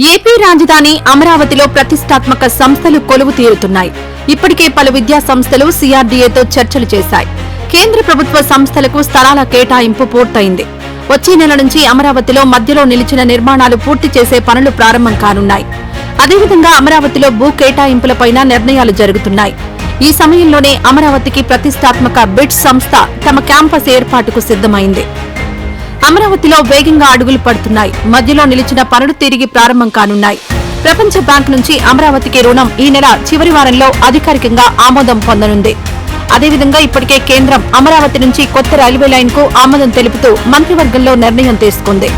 AP రాజధాని అమరావతిలో ప్రతిష్టాత్మక సంస్థలు కొలువు తీరుతున్నాయి. ఇప్పటికే పలు విద్యా సంస్థలు సిఆర్డీఏతో చర్చలు చేశాయి. కేంద్ర ప్రభుత్వ సంస్థలకు స్థలాల కేటాయింపు పూర్తయింది. వచ్చే నెల నుంచి అమరావతిలో మధ్యలో నిలిచిన నిర్మాణాలు పూర్తి చేసే పనులు ప్రారంభం కానున్నాయి. అదేవిధంగా అమరావతిలో భూ కేటాయింపులపైన నిర్ణయాలు జరుగుతున్నాయి. ఈ సమయంలోనే అమరావతికి ప్రతిష్టాత్మక బిట్స్ సంస్థ తమ క్యాంపస్ ఏర్పాటుకు సిద్ధమైంది. అమరావతిలో వేగంగా అడుగులు పడుతున్నాయి. మధ్యలో నిలిచిన పనులు తిరిగి ప్రారంభం కానున్నాయి. ప్రపంచ బ్యాంక్ నుంచి అమరావతికి రుణం ఈ నెల చివరి వారంలో అధికారికంగా ఆమోదం పొందనుంది. అదేవిధంగా ఇప్పటికే కేంద్రం అమరావతి నుంచి కొత్త రైల్వే లైన్ కు ఆమోదం తెలుపుతూ మంత్రివర్గంలో నిర్ణయం తీసుకుంది.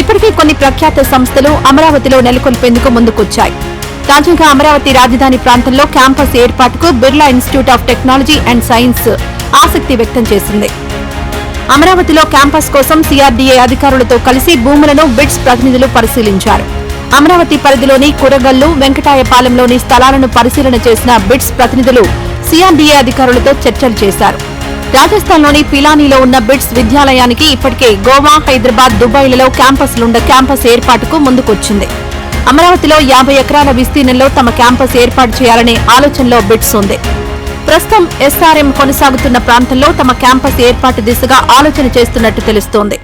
ఇప్పటికే కొన్ని ప్రఖ్యాత సంస్థలు అమరావతిలో నెలకొల్పేందుకు ముందుకొచ్చాయి. తాజాగా అమరావతి రాజధాని ప్రాంతంలో క్యాంపస్ ఏర్పాటుకు Birla institute of technology and science ఆసక్తి వ్యక్తం చేసింది. అమరావతిలో క్యాంపస్ కోసం సిఆర్డీఏ అధికారులతో కలిసి భూములను బిట్స్ ప్రతినిధులు పరిశీలించారు. అమరావతి పరిధిలోని కురగల్లు, వెంకటాయపాలెంలోని స్థలాలను పరిశీలన చేసిన బిట్స్ ప్రతినిధులు సిఆర్డీఏ అధికారులతో చర్చలు చేశారు. రాజస్థాన్లోని పిలానీలో ఉన్న బిట్స్ విద్యాలయానికి ఇప్పటికే గోవా, హైదరాబాద్, దుబాయ్లలో క్యాంపస్ ఏర్పాటుకు ముందుకొచ్చింది. అమరావతిలో 50 ఎకరాల విస్తీర్ణంలో తమ క్యాంపస్ ఏర్పాటు చేయాలనే ఆలోచనలో బిట్స్ ఉంది. ప్రస్తుతం ఎస్ఆర్ఎం కొనసాగుతున్న ప్రాంతంలో తమ క్యాంపస్ ఏర్పాటు దిశగా ఆలోచన చేస్తున్నట్టు తెలుస్తోంది.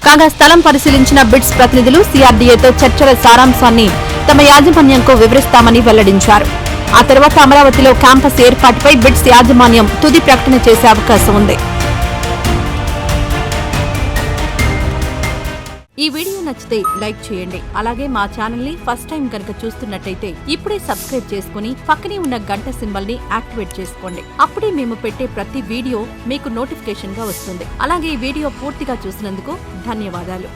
కాగా స్థలం పరిశీలించిన బిట్స్ ప్రతినిధులు సిఆర్డీఏతో చర్చల సారాంశాన్ని తమ యాజమాన్యంకు వివరిస్తామని వెల్లడించారు. ఆ తర్వాత అమరావతిలో క్యాంపస్ ఏర్పాటుపై బిట్స్ యాజమాన్యం తుది ప్రకటన చేసే అవకాశం ఉంది. ఈ వీడియో నచ్చితే లైక్ చేయండి. అలాగే మా ఛానల్ ని ఫస్ట్ టైం కనుక చూస్తున్నట్టయితే ఇప్పుడే సబ్స్క్రైబ్ చేసుకుని పక్కనే ఉన్న గంట సింబల్ ని యాక్టివేట్ చేసుకోండి. అప్పుడే మేము పెట్టే ప్రతి వీడియో మీకు నోటిఫికేషన్ గా వస్తుంది. అలాగే ఈ వీడియో పూర్తిగా చూసినందుకు ధన్యవాదాలు.